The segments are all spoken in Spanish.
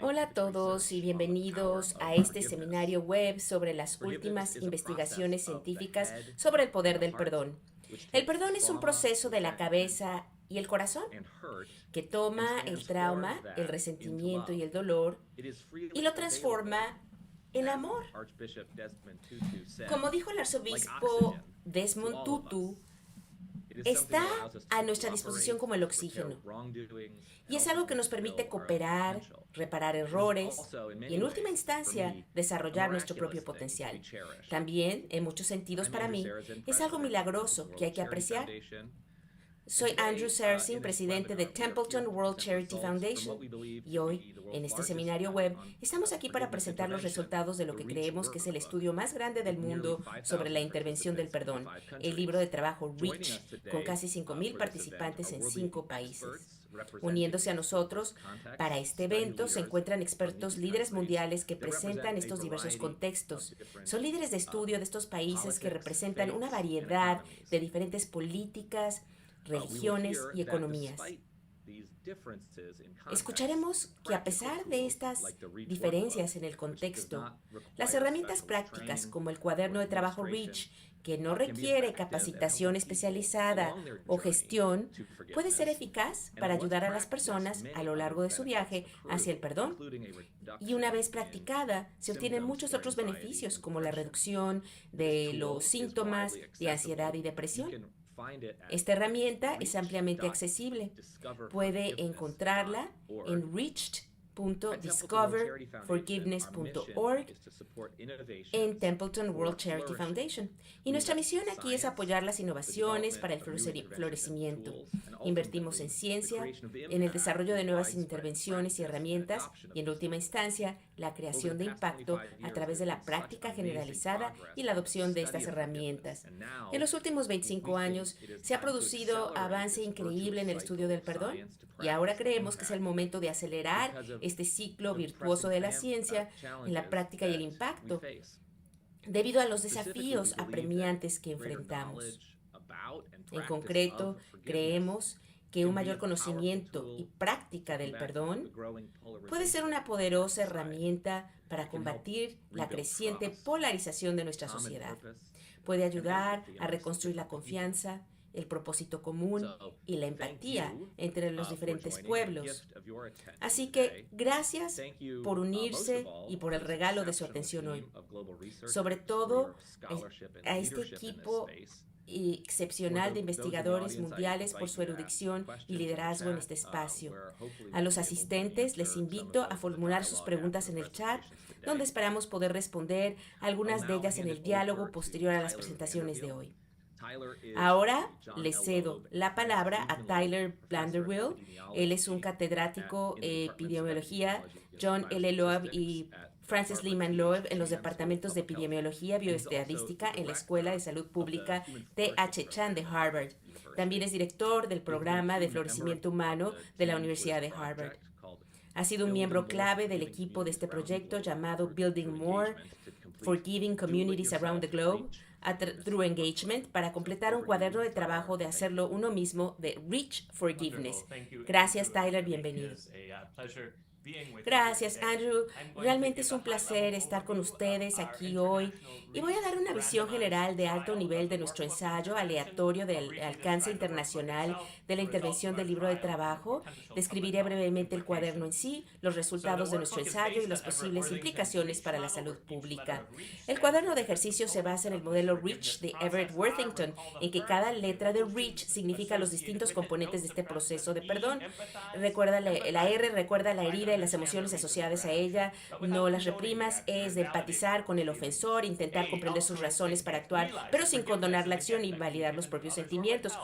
Hola a todos y bienvenidos a este seminario web sobre las últimas investigaciones científicas sobre el poder del perdón. El perdón es un proceso de la cabeza y el corazón que toma el trauma, el resentimiento y el dolor y lo transforma en amor. Como dijo el arzobispo Desmond Tutu, está a nuestra disposición como el oxígeno y es algo que nos permite cooperar, reparar errores y en última instancia desarrollar nuestro propio potencial. También, en muchos sentidos para mí, es algo milagroso que hay que apreciar. Soy Andrew Searcy, presidente de Templeton World Charity Foundation, y hoy, en este seminario web, estamos aquí para presentar los resultados de lo que creemos que es el estudio más grande del mundo sobre la intervención del perdón, el libro de trabajo REACH, con casi 5,000 participantes en 5 países. Uniéndose a nosotros para este evento se encuentran expertos líderes mundiales que presentan estos diversos contextos. Son líderes de estudio de estos países que representan una variedad de diferentes políticas, religiones y economías. Escucharemos que a pesar de estas diferencias en el contexto, las herramientas prácticas como el cuaderno de trabajo REACH, que no requiere capacitación especializada o gestión, puede ser eficaz para ayudar a las personas a lo largo de su viaje hacia el perdón. Y una vez practicada, se obtienen muchos otros beneficios como la reducción de los síntomas de ansiedad y depresión. Esta herramienta es ampliamente accesible. Puede encontrarla en reached.discoverforgiveness.org en Templeton World Charity Foundation. Y nuestra misión aquí es apoyar las innovaciones para el florecimiento. Invertimos en ciencia, en el desarrollo de nuevas intervenciones y herramientas y, en última instancia, la creación de impacto a través de la práctica generalizada y la adopción de estas herramientas. En los últimos 25 años se ha producido avance increíble en el estudio del perdón y ahora creemos que es el momento de acelerar este ciclo virtuoso de la ciencia en la práctica y el impacto, debido a los desafíos apremiantes que enfrentamos. En concreto, creemos que un mayor conocimiento y práctica del perdón puede ser una poderosa herramienta para combatir la creciente polarización de nuestra sociedad. Puede ayudar a reconstruir la confianza, el propósito común y la empatía entre los diferentes pueblos. Así que gracias por unirse y por el regalo de su atención hoy. Sobre todo a este equipo excepcional de investigadores mundiales por su erudición y liderazgo en este espacio. A los asistentes les invito a formular sus preguntas en el chat, donde esperamos poder responder algunas de ellas en el diálogo posterior a las presentaciones de hoy. Ahora le cedo la palabra a Tyler Vanderwill. Él es un catedrático de epidemiología, John L. Loeb y Francis Lehman Loeb en los departamentos de epidemiología y bioestadística en la Escuela de Salud Pública T.H. Chan de Harvard. También es director del programa de florecimiento humano de la Universidad de Harvard. Ha sido un miembro clave del equipo de este proyecto llamado Building More, Forgiving Communities Around the Globe, Through Engagement, para completar un cuaderno de trabajo de hacerlo uno mismo de Reach Forgiveness. Gracias, Tyler, bienvenido. Gracias, Andrew. Realmente es un placer estar con ustedes aquí hoy y voy a dar una visión general de alto nivel de nuestro ensayo aleatorio del alcance internacional de la intervención del libro de trabajo. Describiré brevemente el cuaderno en sí, los resultados de nuestro ensayo y las posibles implicaciones para la salud pública. El cuaderno de ejercicios se basa en el modelo REACH de Everett Worthington, en que cada letra de REACH significa los distintos componentes de este proceso de perdón. Recuerda la R, recuerda la herida y las emociones asociadas a ella, no las reprimas, es de empatizar con el ofensor, intentar comprender sus razones para actuar, pero sin condonar la acción y validar los propios sentimientos.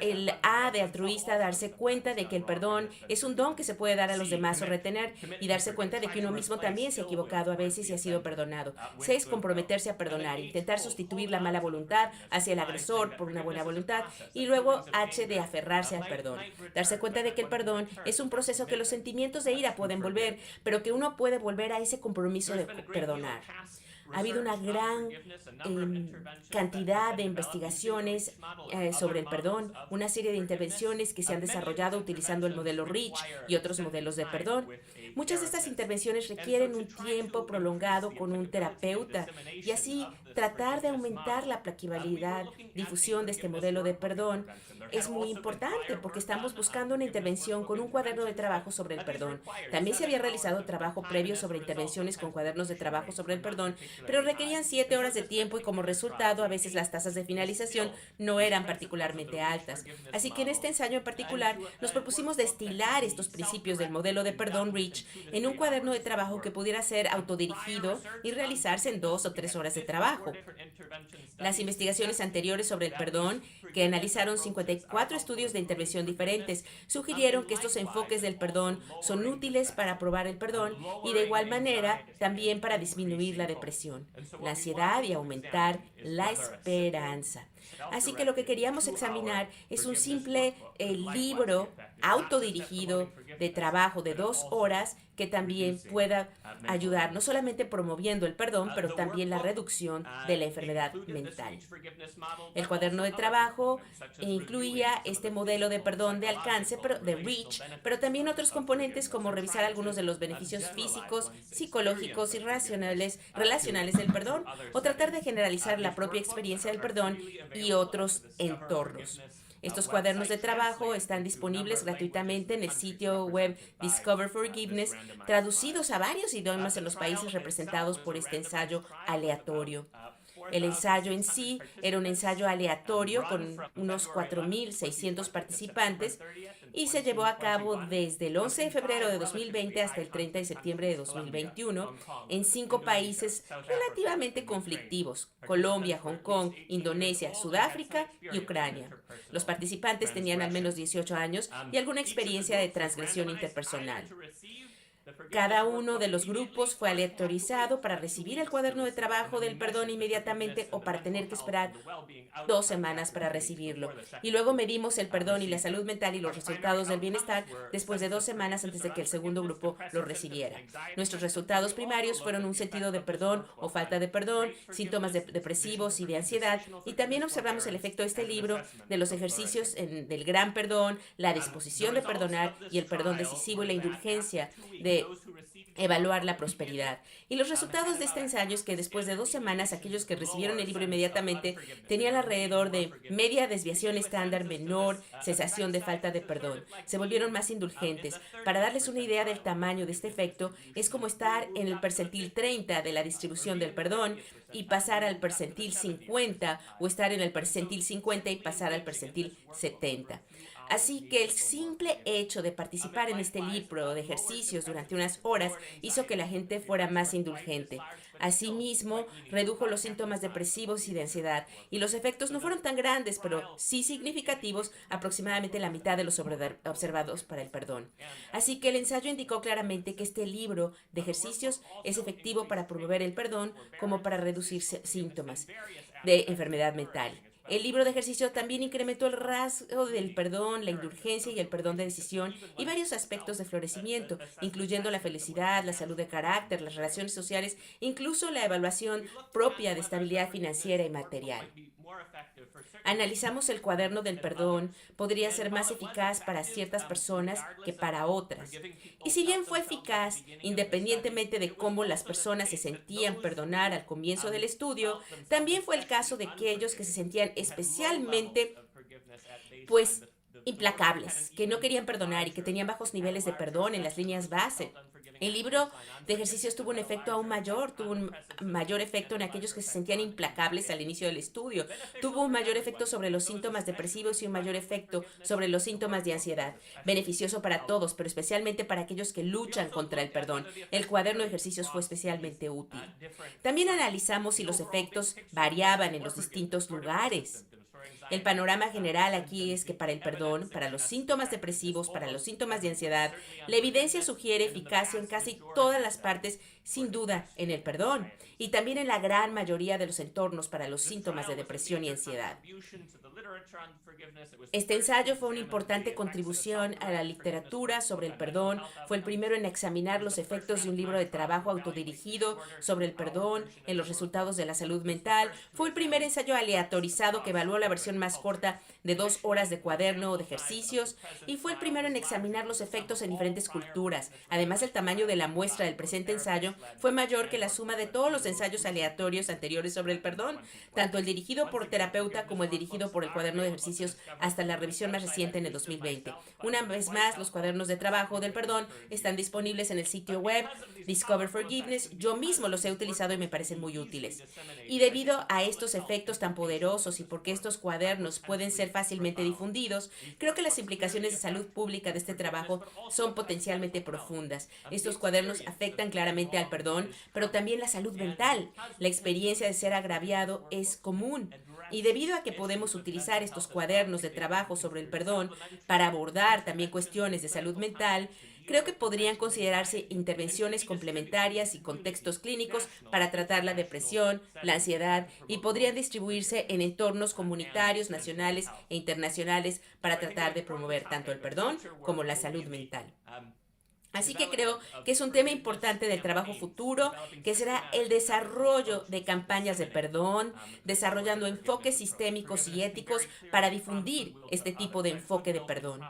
El A de altruista, darse cuenta de que el perdón es un don que se puede dar a los demás o retener, y darse cuenta de que uno mismo también se ha equivocado a veces y ha sido perdonado. 6, comprometerse a perdonar, intentar sustituir la mala voluntad hacia el agresor por una buena voluntad. Y luego H de aferrarse al perdón, darse cuenta de que el perdón es un proceso que los sentimientos de ira pueden volver, pero que uno puede volver a ese compromiso de perdonar. Ha habido una gran cantidad de investigaciones sobre el perdón, una serie de intervenciones que se han desarrollado utilizando el modelo Rich y otros modelos de perdón. Muchas de estas intervenciones requieren un tiempo prolongado con un terapeuta y así tratar de aumentar la aplicabilidad, difusión de este modelo de perdón es muy importante porque estamos buscando una intervención con un cuaderno de trabajo sobre el perdón. También se había realizado trabajo previo sobre intervenciones con cuadernos de trabajo sobre el perdón, pero requerían 7 horas de tiempo y como resultado a veces las tasas de finalización no eran particularmente altas. Así que en este ensayo en particular nos propusimos destilar estos principios del modelo de perdón Rich en un cuaderno de trabajo que pudiera ser autodirigido y realizarse en 2 o 3 horas de trabajo. Las investigaciones anteriores sobre el perdón, que analizaron 54 estudios de intervención diferentes, sugirieron que estos enfoques del perdón son útiles para probar el perdón y de igual manera también para disminuir la depresión, la ansiedad y aumentar la esperanza. Así que lo que queríamos examinar es un simple libro autodirigido de trabajo de 2 horas que también pueda ayudar no solamente promoviendo el perdón, pero también la reducción de la enfermedad mental. El cuaderno de trabajo incluía este modelo de perdón de alcance, de Rich, pero también otros componentes como revisar algunos de los beneficios físicos, psicológicos y relacionales del perdón, o tratar de generalizar la propia experiencia del perdón y otros entornos. Estos cuadernos de trabajo están disponibles gratuitamente en el sitio web Discover Forgiveness, traducidos a varios idiomas en los países representados por este ensayo aleatorio. El ensayo en sí era un ensayo aleatorio con unos 4.600 participantes y se llevó a cabo desde el 11 de febrero de 2020 hasta el 30 de septiembre de 2021 en 5 países relativamente conflictivos: Colombia, Hong Kong, Indonesia, Sudáfrica y Ucrania. Los participantes tenían al menos 18 años y alguna experiencia de transgresión interpersonal. Cada uno de los grupos fue aleatorizado para recibir el cuaderno de trabajo del perdón inmediatamente o para tener que esperar 2 semanas para recibirlo. Y luego medimos el perdón y la salud mental y los resultados del bienestar después de 2 semanas antes de que el segundo grupo lo recibiera. Nuestros resultados primarios fueron un sentido de perdón o falta de perdón, síntomas depresivos y de ansiedad, y también observamos el efecto de este libro de los ejercicios del gran perdón, la disposición de perdonar y el perdón decisivo y la indulgencia de evaluar la prosperidad. Y los resultados de este ensayo es que después de 2 semanas, aquellos que recibieron el libro inmediatamente tenían alrededor de media desviación estándar menor, sensación de falta de perdón. Se volvieron más indulgentes. Para darles una idea del tamaño de este efecto, es como estar en el percentil 30 de la distribución del perdón y pasar al percentil 50, o estar en el percentil 50 y pasar al percentil 70. Así que el simple hecho de participar en este libro de ejercicios durante unas horas hizo que la gente fuera más indulgente. Asimismo, redujo los síntomas depresivos y de ansiedad, y los efectos no fueron tan grandes, pero sí significativos, aproximadamente la mitad de los observados para el perdón. Así que el ensayo indicó claramente que este libro de ejercicios es efectivo para promover el perdón como para reducir síntomas de enfermedad mental. El libro de ejercicio también incrementó el rasgo del perdón, la indulgencia y el perdón de decisión y varios aspectos de florecimiento, incluyendo la felicidad, la salud de carácter, las relaciones sociales, incluso la evaluación propia de estabilidad financiera y material. Analizamos el cuaderno del perdón, podría ser más eficaz para ciertas personas que para otras. Y si bien fue eficaz, independientemente de cómo las personas se sentían perdonar al comienzo del estudio, también fue el caso de aquellos que se sentían especialmente, implacables, que no querían perdonar y que tenían bajos niveles de perdón en las líneas base. El libro de ejercicios tuvo un mayor efecto en aquellos que se sentían implacables al inicio del estudio. Tuvo un mayor efecto sobre los síntomas depresivos y un mayor efecto sobre los síntomas de ansiedad. Beneficioso para todos, pero especialmente para aquellos que luchan contra el perdón. El cuaderno de ejercicios fue especialmente útil. También analizamos si los efectos variaban en los distintos lugares. El panorama general aquí es que para el perdón, para los síntomas depresivos, para los síntomas de ansiedad, la evidencia sugiere eficacia en casi todas las partes sin duda, en el perdón y también en la gran mayoría de los entornos para los síntomas de depresión y ansiedad. Este ensayo fue una importante contribución a la literatura sobre el perdón. Fue el primero en examinar los efectos de un libro de trabajo autodirigido sobre el perdón en los resultados de la salud mental. Fue el primer ensayo aleatorizado que evaluó la versión más corta de 2 horas de cuaderno o de ejercicios y fue el primero en examinar los efectos en diferentes culturas. Además, el tamaño de la muestra del presente ensayo fue mayor que la suma de todos los ensayos aleatorios anteriores sobre el perdón, tanto el dirigido por terapeuta como el dirigido por el cuaderno de ejercicios hasta la revisión más reciente en el 2020. Una vez más, los cuadernos de trabajo del perdón están disponibles en el sitio web Discover Forgiveness. Yo mismo los he utilizado y me parecen muy útiles. Y debido a estos efectos tan poderosos y porque estos cuadernos pueden ser fácilmente difundidos, creo que las implicaciones de salud pública de este trabajo son potencialmente profundas. Estos cuadernos afectan claramente al perdón, pero también la salud mental. La experiencia de ser agraviado es común. Y debido a que podemos utilizar estos cuadernos de trabajo sobre el perdón para abordar también cuestiones de salud mental, creo que podrían considerarse intervenciones complementarias y contextos clínicos para tratar la depresión, la ansiedad y podrían distribuirse en entornos comunitarios, nacionales e internacionales para tratar de promover tanto el perdón como la salud mental. Así que creo que es un tema importante del trabajo futuro, que será el desarrollo de campañas de perdón, desarrollando enfoques sistémicos y éticos para difundir este tipo de enfoque de perdón.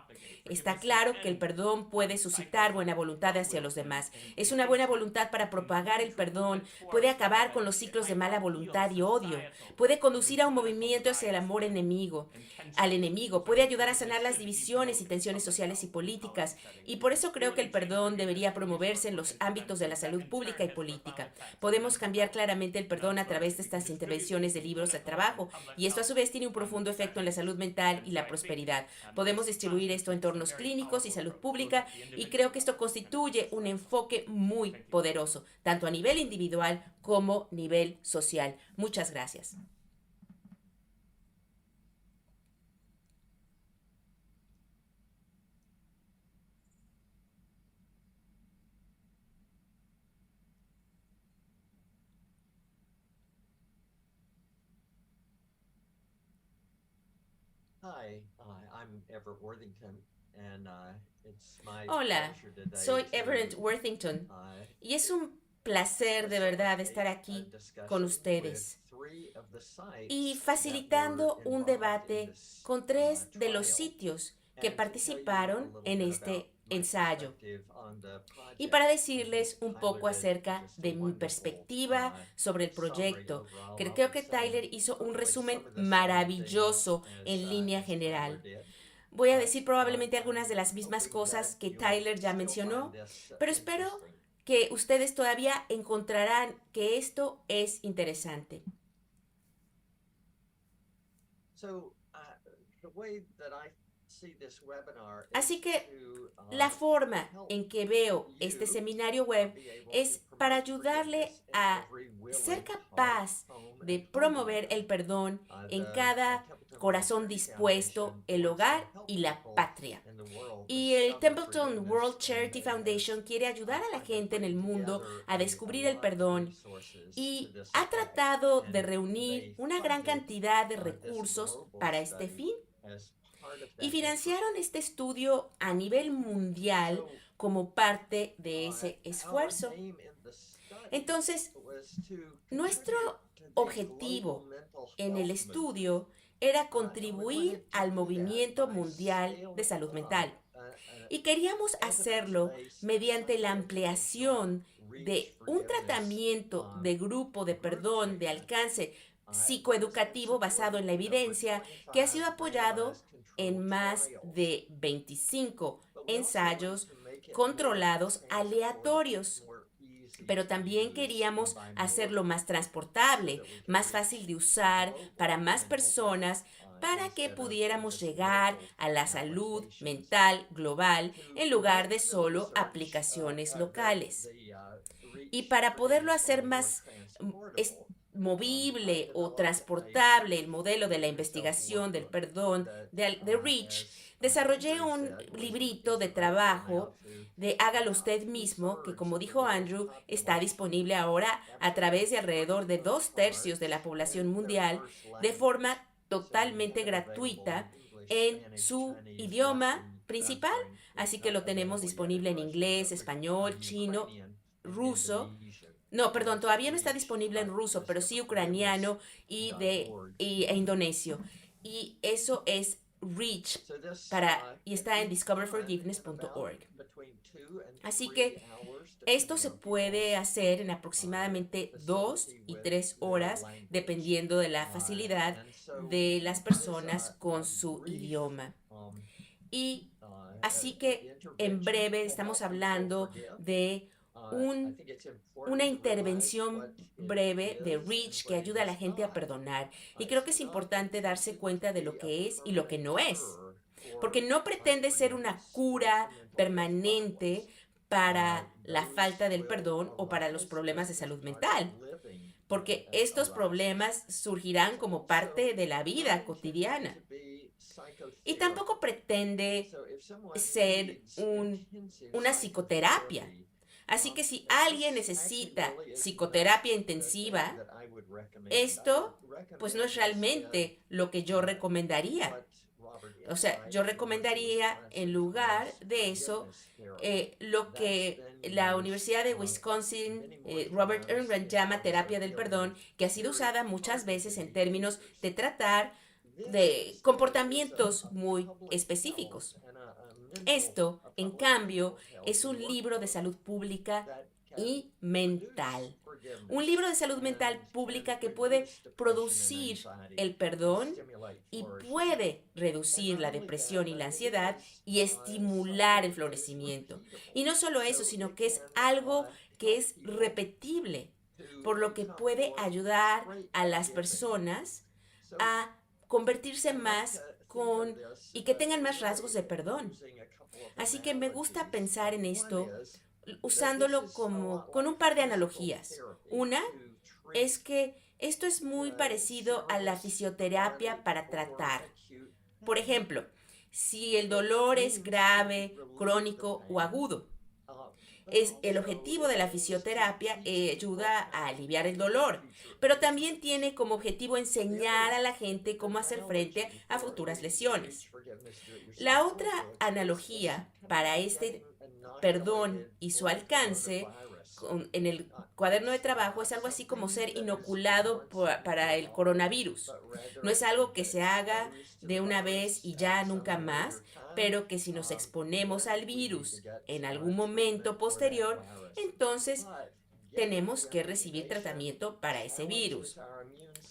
Está claro que el perdón puede suscitar buena voluntad hacia los demás. Es una buena voluntad para propagar el perdón, puede acabar con los ciclos de mala voluntad y odio, puede conducir a un movimiento hacia el amor al enemigo, puede ayudar a sanar las divisiones y tensiones sociales y políticas, y por eso creo que el perdón debería promoverse en los ámbitos de la salud pública y política. Podemos cambiar claramente el perdón a través de estas intervenciones de libros de trabajo, y esto a su vez tiene un profundo efecto en la salud mental y la prosperidad. Podemos distribuir esto en entornos clínicos y salud pública, y creo que esto constituye un enfoque muy poderoso, tanto a nivel individual como a nivel social. Muchas gracias. Hola, soy Everett Worthington y es un placer de verdad estar aquí con ustedes y facilitando un debate con 3 de los sitios que participaron en este ensayo y para decirles un poco acerca de mi perspectiva sobre el proyecto. Creo que Tyler hizo un resumen maravilloso en línea general. Voy a decir probablemente algunas de las mismas cosas que Tyler ya mencionó, pero espero que ustedes todavía encontrarán que esto es interesante. Así que la forma en que veo este seminario web es para ayudarle a ser capaz de promover el perdón en cada corazón dispuesto, el hogar y la patria. Y el Templeton World Charity Foundation quiere ayudar a la gente en el mundo a descubrir el perdón y ha tratado de reunir una gran cantidad de recursos para este fin. Y financiaron este estudio a nivel mundial como parte de ese esfuerzo. Entonces, nuestro objetivo en el estudio era contribuir al movimiento mundial de salud mental. Y queríamos hacerlo mediante la ampliación de un tratamiento de grupo de perdón de alcance psicoeducativo basado en la evidencia que ha sido apoyado en más de 25 ensayos controlados aleatorios. Pero también queríamos hacerlo más transportable, más fácil de usar para más personas, para que pudiéramos llegar a la salud mental global en lugar de solo aplicaciones locales. Y para poderlo hacer más movible o transportable el modelo de la investigación del perdón de Rich, desarrollé un librito de trabajo de hágalo usted mismo, que como dijo Andrew, está disponible ahora a través de alrededor de 2/3 de la población mundial de forma totalmente gratuita en su idioma principal. Así que lo tenemos disponible en inglés, español, chino, ruso. No, perdón, todavía no está disponible en ruso, pero sí ucraniano e indonesio. Y eso es Reach y está en discoverforgiveness.org. Así que esto se puede hacer en aproximadamente 2 y 3 horas, dependiendo de la facilidad de las personas con su idioma. Y así que en breve estamos hablando de una intervención breve de Reach que ayuda a la gente a perdonar. Y creo que es importante darse cuenta de lo que es y lo que no es. Porque no pretende ser una cura permanente para la falta del perdón o para los problemas de salud mental. Porque estos problemas surgirán como parte de la vida cotidiana. Y tampoco pretende ser una psicoterapia. Así que si alguien necesita psicoterapia intensiva, esto pues no es realmente lo que yo recomendaría. O sea, yo recomendaría en lugar de eso lo que la Universidad de Wisconsin, Robert Irwin llama terapia del perdón, que ha sido usada muchas veces en términos de tratar de comportamientos muy específicos. Esto, en cambio, es un libro de salud pública y mental. Un libro de salud mental pública que puede producir el perdón y puede reducir la depresión y la ansiedad y estimular el florecimiento. Y no solo eso, sino que es algo que es repetible, por lo que puede ayudar a las personas a convertirse más y que tengan más rasgos de perdón. Así que me gusta pensar en esto usándolo con un par de analogías. Una es que esto es muy parecido a la fisioterapia para tratar. Por ejemplo, si el dolor es grave, crónico o agudo, el objetivo de la fisioterapia ayuda a aliviar el dolor, pero también tiene como objetivo enseñar a la gente cómo hacer frente a futuras lesiones. La otra analogía para este perdón y su alcance en el cuaderno de trabajo es algo así como ser inoculado para el coronavirus. No es algo que se haga de una vez y ya nunca más, pero que si nos exponemos al virus en algún momento posterior, entonces tenemos que recibir tratamiento para ese virus.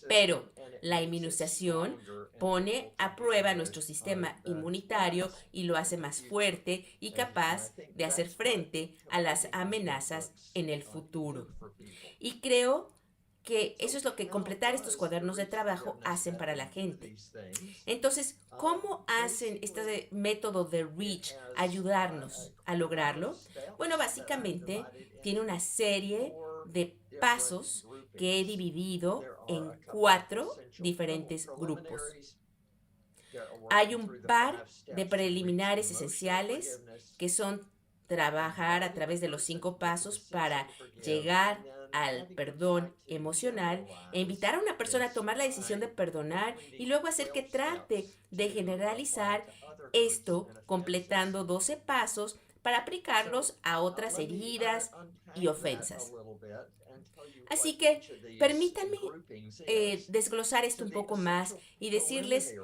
Pero la inmunización pone a prueba nuestro sistema inmunitario y lo hace más fuerte y capaz de hacer frente a las amenazas en el futuro. Y creo que eso es lo que completar estos cuadernos de trabajo hacen para la gente. Entonces, ¿cómo hacen este método de Reach ayudarnos a lograrlo? Bueno, básicamente tiene una serie de pasos que he dividido en 4 diferentes grupos. Hay un par de preliminares esenciales que son trabajar a través de los 5 pasos para llegar al perdón emocional e invitar a una persona a tomar la decisión de perdonar y luego hacer que trate de generalizar esto completando 12 pasos para aplicarlos a otras heridas y ofensas. Así que permítanme desglosar esto un poco más y decirles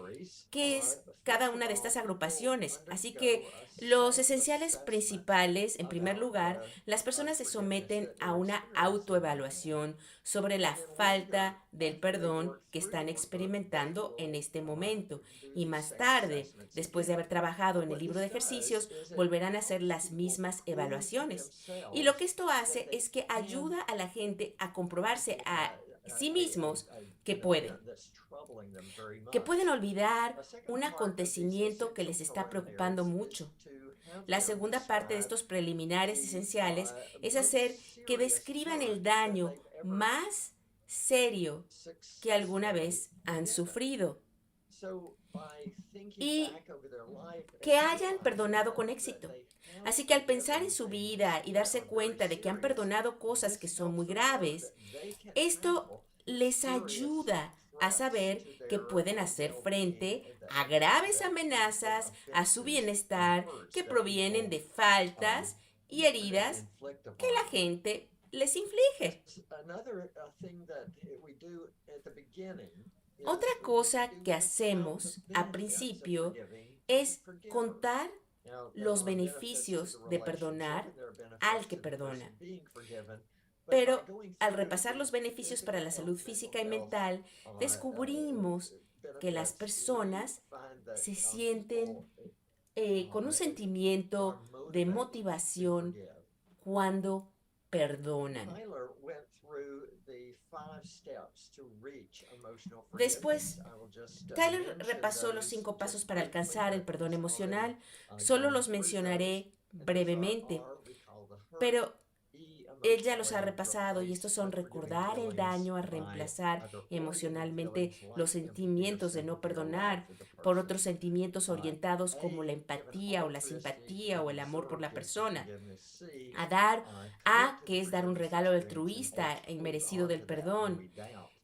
qué es cada una de estas agrupaciones. Así que los esenciales principales, en primer lugar, las personas se someten a una autoevaluación sobre la falta del perdón que están experimentando en este momento. Y más tarde, después de haber trabajado en el libro de ejercicios, volverán a hacer las mismas evaluaciones. Y lo que esto hace es que ayuda a la gente a comprobarse a sí mismos que pueden olvidar un acontecimiento que les está preocupando mucho. La segunda parte de estos preliminares esenciales es hacer que describan el daño más serio que alguna vez han sufrido y que hayan perdonado con éxito. Así que al pensar en su vida y darse cuenta de que han perdonado cosas que son muy graves, esto les ayuda a saber que pueden hacer frente a graves amenazas a su bienestar que provienen de faltas y heridas que la gente les inflige. Otra cosa que hacemos al principio es contar los beneficios de perdonar al que perdona. Pero al repasar los beneficios para la salud física y mental, descubrimos que las personas se sienten con un sentimiento de motivación cuando perdonan. Después, Tyler repasó los 5 pasos para alcanzar el perdón emocional. Solo los mencionaré brevemente, pero él ya los ha repasado y estos son recordar el daño a reemplazar emocionalmente los sentimientos de no perdonar por otros sentimientos orientados como la empatía o la simpatía o el amor por la persona. A dar A, que es dar un regalo altruista e inmerecido del perdón.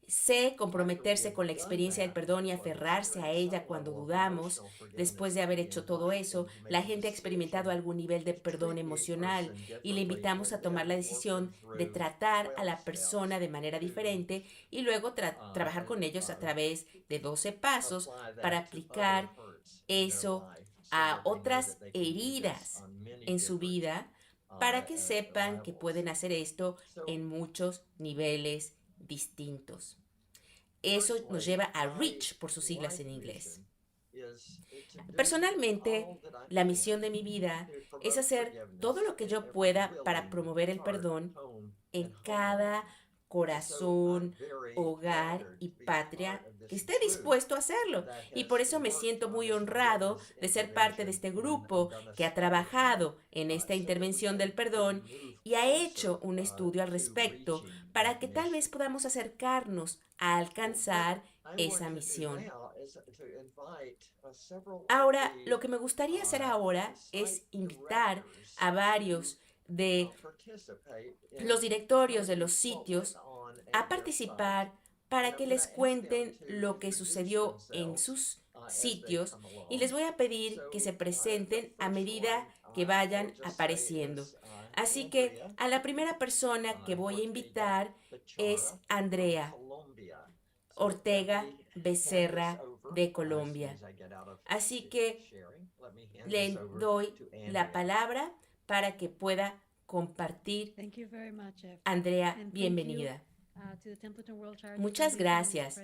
C, comprometerse con la experiencia del perdón y aferrarse a ella cuando dudamos. Después de haber hecho todo eso, la gente ha experimentado algún nivel de perdón emocional y le invitamos a tomar la decisión de tratar a la persona de manera diferente y luego trabajar con ellos a través de 12 pasos para aplicar eso a otras heridas en su vida para que sepan que pueden hacer esto en muchos niveles distintos. Eso nos lleva a REACH por sus siglas en inglés. Personalmente, la misión de mi vida es hacer todo lo que yo pueda para promover el perdón en cada corazón, hogar y patria que esté dispuesto a hacerlo. Y por eso me siento muy honrado de ser parte de este grupo que ha trabajado en esta intervención del perdón y ha hecho un estudio al respecto para que tal vez podamos acercarnos a alcanzar esa misión. Ahora, lo que me gustaría hacer ahora es invitar a varios de los directorios de los sitios a participar para que les cuenten lo que sucedió en sus sitios y les voy a pedir que se presenten a medida que vayan apareciendo. Así que a la primera persona que voy a invitar es Andrea Ortega Becerra de Colombia. Así que le doy la palabra para que pueda compartir. Andrea, bienvenida. Muchas gracias.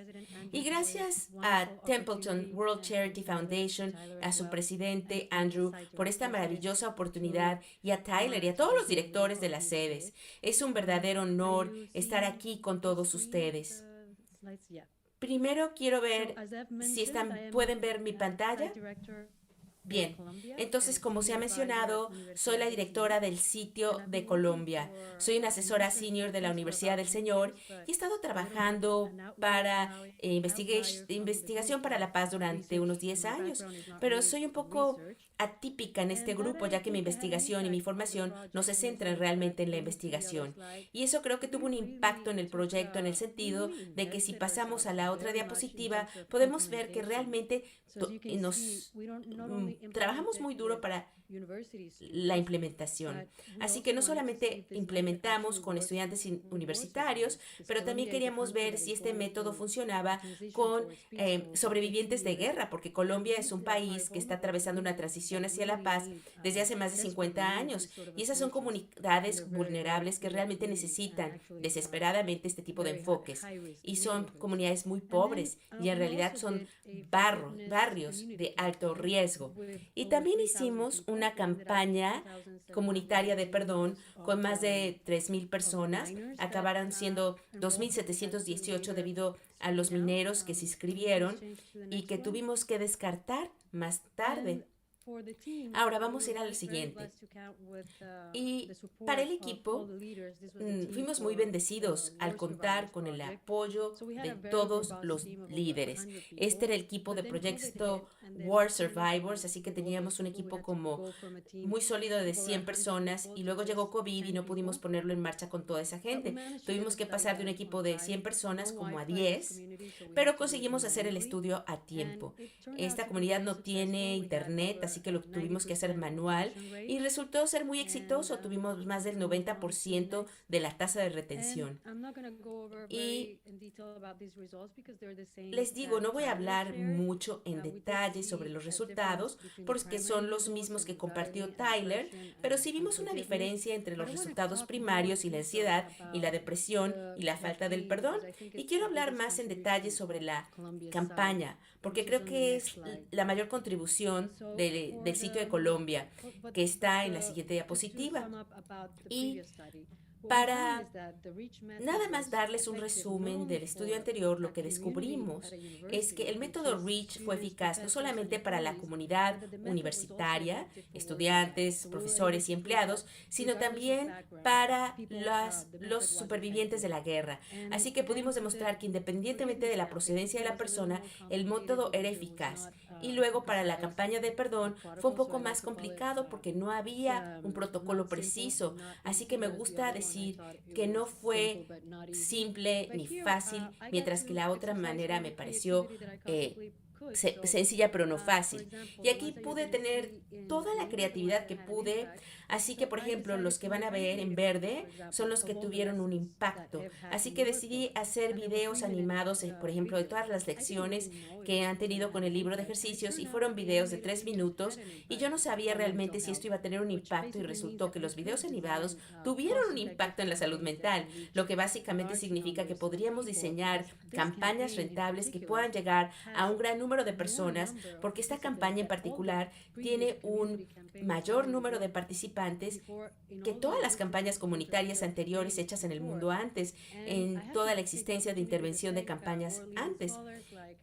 Y gracias a Templeton World Charity Foundation, a su presidente Andrew, por esta maravillosa oportunidad, y a Tyler y a todos los directores de las sedes. Es un verdadero honor estar aquí con todos ustedes. Primero quiero ver si pueden ver mi pantalla. Bien, entonces como se ha mencionado, soy la directora del sitio de Colombia. Soy una asesora senior de la Universidad del Señor y he estado trabajando para investigación para la paz durante unos 10 años, pero soy un poco atípica en este grupo ya que mi investigación y mi formación no se centran realmente en la investigación. Y eso creo que tuvo un impacto en el proyecto en el sentido de que si pasamos a la otra diapositiva, podemos ver que realmente trabajamos muy duro para la implementación. Así que no solamente implementamos con estudiantes universitarios, pero también queríamos ver si este método funcionaba con sobrevivientes de guerra, porque Colombia es un país que está atravesando una transición hacia la paz desde hace más de 50 años. Y esas son comunidades vulnerables que realmente necesitan desesperadamente este tipo de enfoques. Y son comunidades muy pobres y en realidad son barrios de alto riesgo. Y también hicimos una campaña comunitaria de perdón con más de 3,000 personas. Acabaron siendo 2,718 debido a los mineros que se inscribieron y que tuvimos que descartar más tarde. Ahora vamos a ir al siguiente. Y para el equipo, fuimos muy bendecidos al contar con el apoyo de todos los líderes. Este era el equipo de Proyecto War Survivors, así que teníamos un equipo como muy sólido de 100 personas y luego llegó COVID y no pudimos ponerlo en marcha con toda esa gente. Tuvimos que pasar de un equipo de 100 personas como a 10, pero conseguimos hacer el estudio a tiempo. Esta comunidad no tiene internet, así que lo tuvimos que hacer manual y resultó ser muy exitoso. Tuvimos más del 90% de la tasa de retención. Y les digo, no voy a hablar mucho en detalle sobre los resultados porque son los mismos que compartió Tyler, pero sí vimos una diferencia entre los resultados primarios y la ansiedad y la depresión y la falta del perdón. Y quiero hablar más en detalle sobre la campaña, porque creo que es la mayor contribución del sitio de Colombia, que está en la siguiente diapositiva. Y para nada más darles un resumen del estudio anterior, lo que descubrimos es que el método REACH fue eficaz no solamente para la comunidad universitaria, estudiantes, profesores y empleados, sino también para los supervivientes de la guerra. Así que pudimos demostrar que independientemente de la procedencia de la persona, el método era eficaz. Y luego para la campaña de perdón fue un poco más complicado porque no había un protocolo preciso. Así que me gusta decir que no fue simple ni fácil, mientras que la otra manera me pareció sencilla pero no fácil. Y aquí pude tener toda la creatividad que pude, así que por ejemplo los que van a ver en verde son los que tuvieron un impacto. Así que decidí hacer videos animados, por ejemplo, de todas las lecciones que han tenido con el libro de ejercicios y fueron videos de 3 minutos y yo no sabía realmente si esto iba a tener un impacto y resultó que los videos animados tuvieron un impacto en la salud mental, lo que básicamente significa que podríamos diseñar campañas rentables que puedan llegar a un gran número de personas, porque esta campaña en particular tiene un mayor número de participantes que todas las campañas comunitarias anteriores hechas en el mundo antes, en toda la existencia de intervención de campañas antes.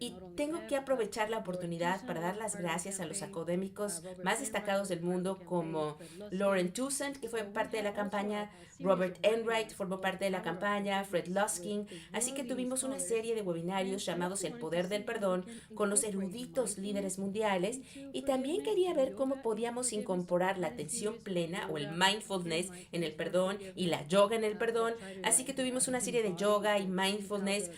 Y tengo que aprovechar la oportunidad para dar las gracias a los académicos más destacados del mundo como Lauren Toussaint, que fue parte de la campaña, Robert Enright formó parte de la campaña, Fred Luskin. Así que tuvimos una serie de webinarios llamados El Poder del Perdón con los eruditos líderes mundiales y también quería ver cómo podíamos incorporar la atención plena o el mindfulness en el perdón y la yoga en el perdón. Así que tuvimos una serie de yoga y mindfulness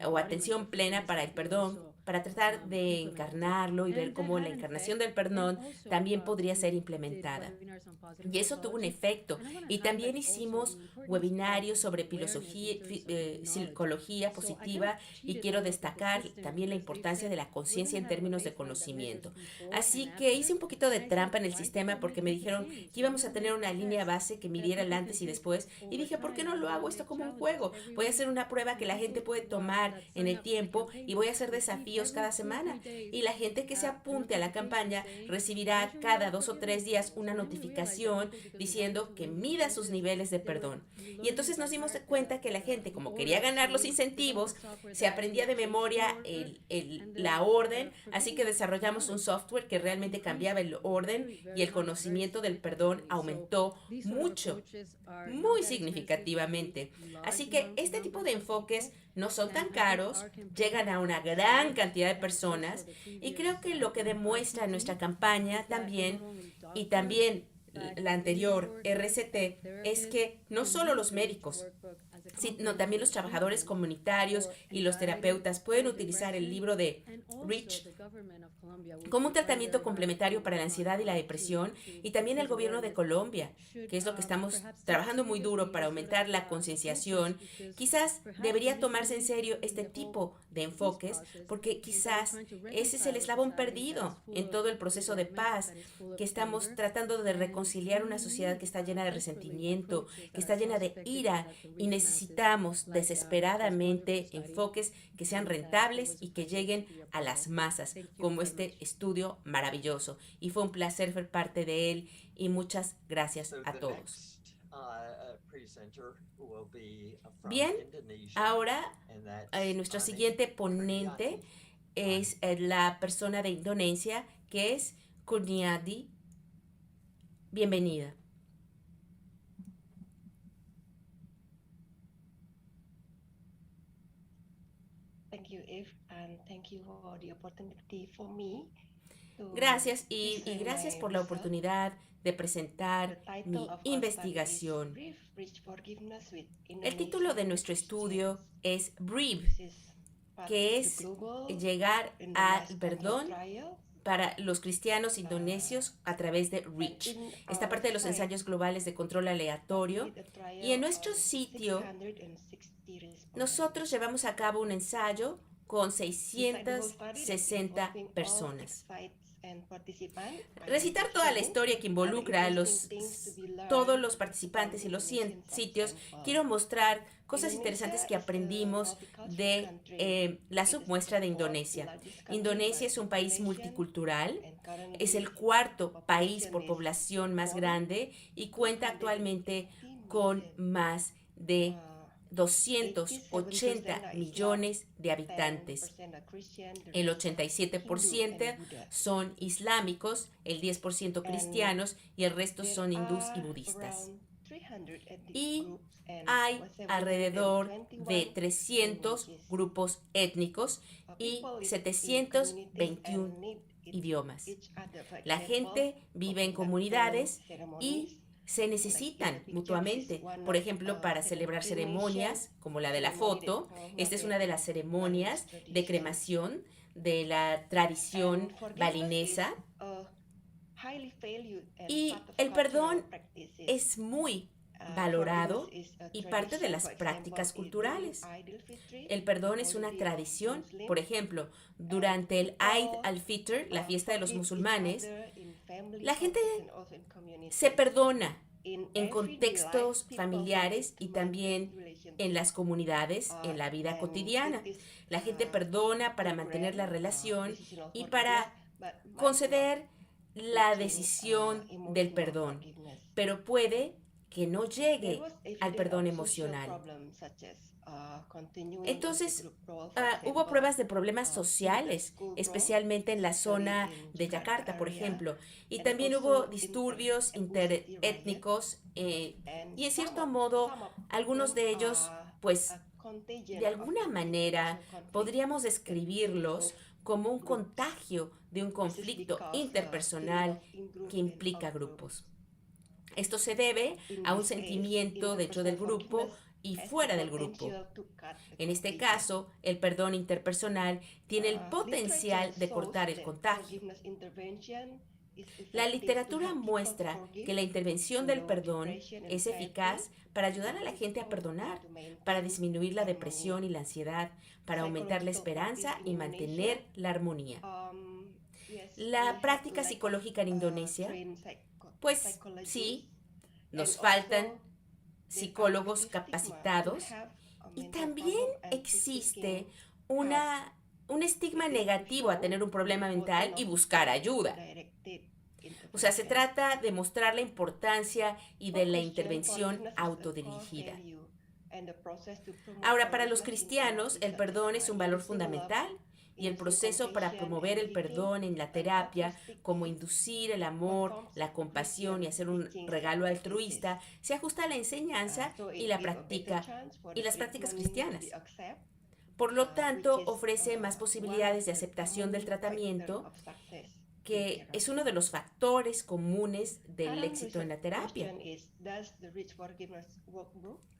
o atención plena para el perdón, para tratar de encarnarlo y ver cómo la encarnación del perdón también podría ser implementada. Y eso tuvo un efecto. Y también hicimos webinarios sobre psicología positiva y quiero destacar también la importancia de la conciencia en términos de conocimiento. Así que hice un poquito de trampa en el sistema porque me dijeron que íbamos a tener una línea base que midiera el antes y después y dije, ¿por qué no lo hago esto como un juego? Voy a hacer una prueba que la gente puede tomar en el tiempo y voy a hacer desafíos cada semana y la gente que se apunte a la campaña recibirá cada 2 o 3 días una notificación diciendo que mida sus niveles de perdón. Y entonces nos dimos cuenta que la gente, como quería ganar los incentivos, se aprendía de memoria la orden, así que desarrollamos un software que realmente cambiaba el orden y el conocimiento del perdón aumentó mucho, muy significativamente. Así que este tipo de enfoques no son tan caros, llegan a una gran cantidad de personas y creo que lo que demuestra nuestra campaña también y también la anterior RCT es que no solo los médicos, sino también los trabajadores comunitarios y los terapeutas pueden utilizar el libro de REACH como un tratamiento complementario para la ansiedad y la depresión, y también el gobierno de Colombia, que es lo que estamos trabajando muy duro para aumentar la concienciación, quizás debería tomarse en serio este tipo de enfoques, porque quizás ese es el eslabón perdido en todo el proceso de paz, que estamos tratando de reconciliar una sociedad que está llena de resentimiento, que está llena de ira, y necesitamos desesperadamente enfoques que sean rentables y que lleguen a las masas, como este estudio maravilloso. Y fue un placer ser parte de él y muchas gracias a todos. Bien, ahora nuestro siguiente ponente es la persona de Indonesia, que es Kurniadi, bienvenida. Gracias y gracias por la oportunidad de presentar mi investigación. El título de nuestro estudio es BRIEF, que es llegar al perdón para los cristianos indonesios a través de REACH. Esta parte de los ensayos globales de control aleatorio. Y en nuestro sitio, nosotros llevamos a cabo un ensayo con 660 personas. Recitar toda la historia que involucra a todos los participantes y los sitios, quiero mostrar cosas interesantes que aprendimos de la submuestra de Indonesia. Indonesia es un país multicultural, es el cuarto país por población más grande y cuenta actualmente con más de 280 millones de habitantes. El 87% son islámicos, el 10% cristianos y el resto son hindús y budistas. Y hay alrededor de 300 grupos étnicos y 721 idiomas. La gente vive en comunidades y se necesitan mutuamente, por ejemplo, para celebrar ceremonias como la de la foto. Esta es una de las ceremonias de cremación de la tradición balinesa. Y el perdón es muy valorado y parte de las prácticas culturales. El perdón es una tradición. Por ejemplo, durante el Eid al-Fitr, la fiesta de los musulmanes, la gente se perdona en contextos familiares y también en las comunidades, en la vida cotidiana. La gente perdona para mantener la relación y para conceder la decisión del perdón, pero puede que no llegue al perdón emocional. Entonces, hubo pruebas de problemas sociales, especialmente en la zona de Yakarta, por ejemplo, y también hubo disturbios interétnicos y en cierto modo, algunos de ellos, pues, de alguna manera, podríamos describirlos como un contagio de un conflicto interpersonal que implica grupos. Esto se debe a un sentimiento dentro del grupo y fuera del grupo. En este caso, el perdón interpersonal tiene el potencial de cortar el contagio. La literatura muestra que la intervención del perdón es eficaz para ayudar a la gente a perdonar, para disminuir la depresión y la ansiedad, para aumentar la esperanza y mantener la armonía. La práctica psicológica en Indonesia, pues sí, nos faltan psicólogos capacitados y también existe un estigma negativo a tener un problema mental y buscar ayuda. O sea, se trata de mostrar la importancia y de la intervención autodirigida. Ahora, para los cristianos, el perdón es un valor fundamental y el proceso para promover el perdón en la terapia, como inducir el amor, la compasión y hacer un regalo altruista, se ajusta a la enseñanza y las prácticas cristianas. Por lo tanto, ofrece más posibilidades de aceptación del tratamiento, que es uno de los factores comunes del éxito en la terapia.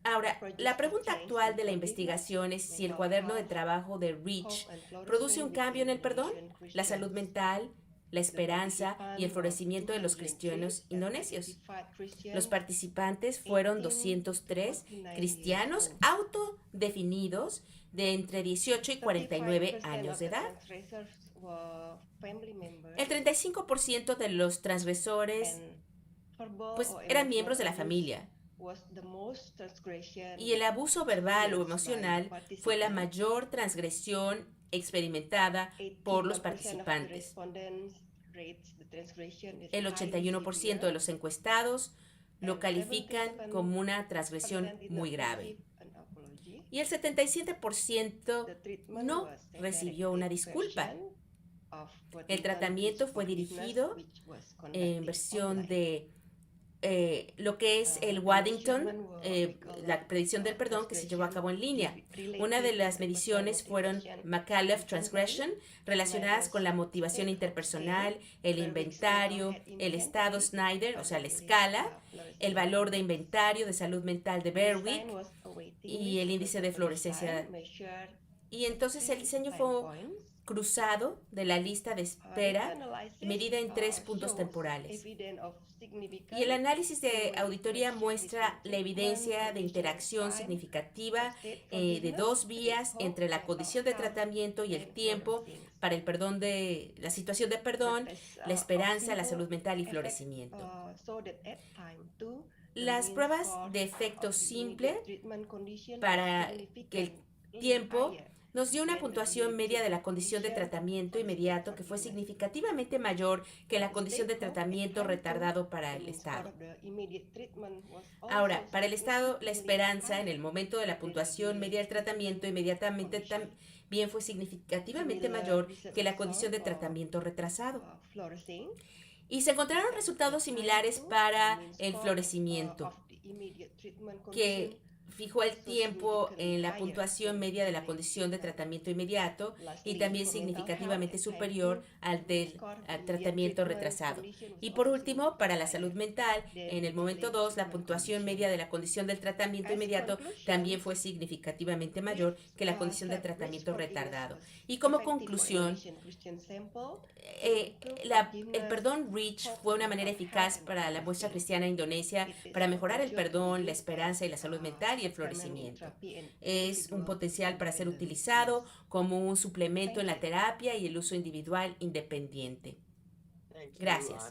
Ahora, la pregunta actual de la investigación es si el cuaderno de trabajo de REACH produce un cambio en el perdón, la salud mental, la esperanza y el florecimiento de los cristianos indonesios. Los participantes fueron 203 cristianos autodefinidos de entre 18 y 49 años de edad. El 35% de los transgresores pues eran miembros de la familia. Y el abuso verbal o emocional fue la mayor transgresión experimentada por los participantes. El 81% de los encuestados lo califican como una transgresión muy grave. Y el 77% no recibió una disculpa. El tratamiento fue dirigido en versión de lo que es el Waddington, la predicción del perdón que se llevó a cabo en línea. Una de las mediciones fueron McAuliffe Transgression, relacionadas con la motivación interpersonal, el inventario, el estado Snyder, o sea, la escala, el valor de inventario de salud mental de Berwick y el índice de fluorescencia. Y entonces el diseño fue cruzado de la lista de espera medida en 3 puntos temporales. Y el análisis de auditoría muestra la evidencia de interacción significativa de 2 vías entre la condición de tratamiento y el tiempo para el perdón de la situación de perdón, la esperanza, la salud mental y florecimiento. Las pruebas de efecto simple para que el tiempo nos dio una puntuación media de la condición de tratamiento inmediato que fue significativamente mayor que la condición de tratamiento retardado para el Estado. Ahora, para el Estado, la esperanza en el momento de la puntuación media del tratamiento inmediatamente también fue significativamente mayor que la condición de tratamiento retrasado. Y se encontraron resultados similares para el florecimiento, que fijó el tiempo en la puntuación media de la condición de tratamiento inmediato y también significativamente superior al del tratamiento retrasado. Y por último, para la salud mental, en el momento 2, la puntuación media de la condición del tratamiento inmediato también fue significativamente mayor que la condición de tratamiento retardado. Y como conclusión, el perdón REACH fue una manera eficaz para la muestra cristiana indonesia para mejorar el perdón, la esperanza y la salud mental y el florecimiento. Es un potencial para ser utilizado como un suplemento en la terapia y el uso individual independiente. Gracias.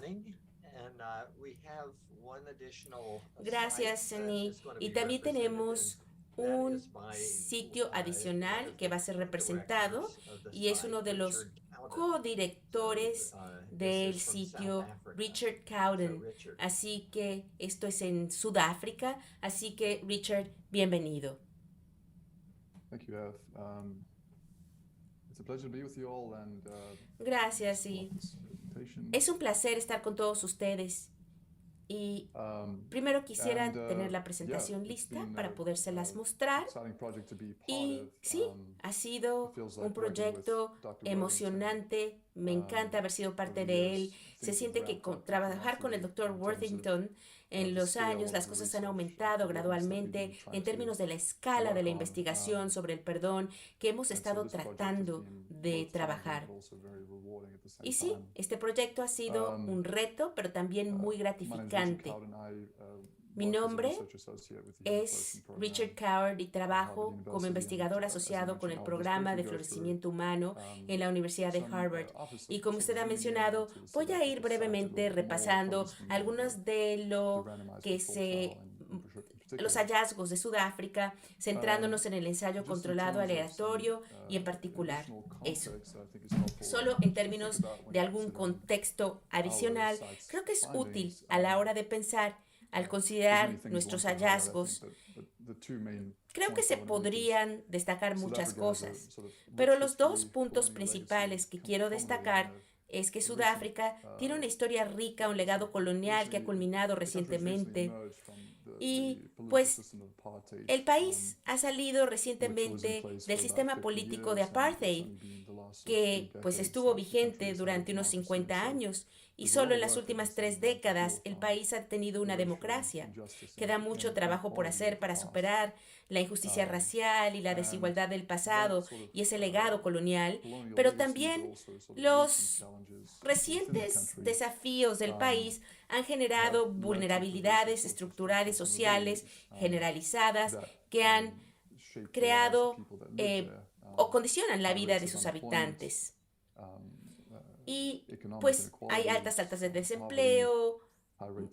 Gracias, Sunny. Y también tenemos un sitio adicional que va a ser representado y es uno de los codirectores del sitio, Richard Cowden. Así que esto es en Sudáfrica. Así que, Richard, bienvenido. Gracias, y es un placer estar con todos ustedes. Y primero quisiera tener la presentación lista para podérselas mostrar. Y sí, ha sido un proyecto emocionante. Me encanta haber sido parte de él. Se siente que trabajar con el Dr. Worthington en los años, las cosas han aumentado gradualmente en términos de la escala de la investigación sobre el perdón que hemos estado tratando de trabajar. Y sí, este proyecto ha sido un reto, pero también muy gratificante. Mi nombre es Richard Coward y trabajo como investigador asociado con el programa de florecimiento humano en la Universidad de Harvard. Y como usted ha mencionado, voy a ir brevemente repasando algunos de los hallazgos de Sudáfrica, centrándonos en el ensayo controlado aleatorio y en particular eso. Solo en términos de algún contexto adicional, creo que es útil a la hora de pensar, al considerar nuestros hallazgos. Creo que se podrían destacar muchas cosas, pero los 2 puntos principales que quiero destacar es que Sudáfrica tiene una historia rica, un legado colonial que ha culminado recientemente. Y pues el país ha salido recientemente del sistema político de apartheid, que pues estuvo vigente durante unos 50 años. Y solo en las últimas 3 décadas el país ha tenido una democracia. Queda mucho trabajo por hacer para superar la injusticia racial y la desigualdad del pasado y ese legado colonial, pero también los recientes desafíos del país han generado vulnerabilidades estructurales sociales generalizadas que han creado o condicionan la vida de sus habitantes. Y pues hay altas de desempleo,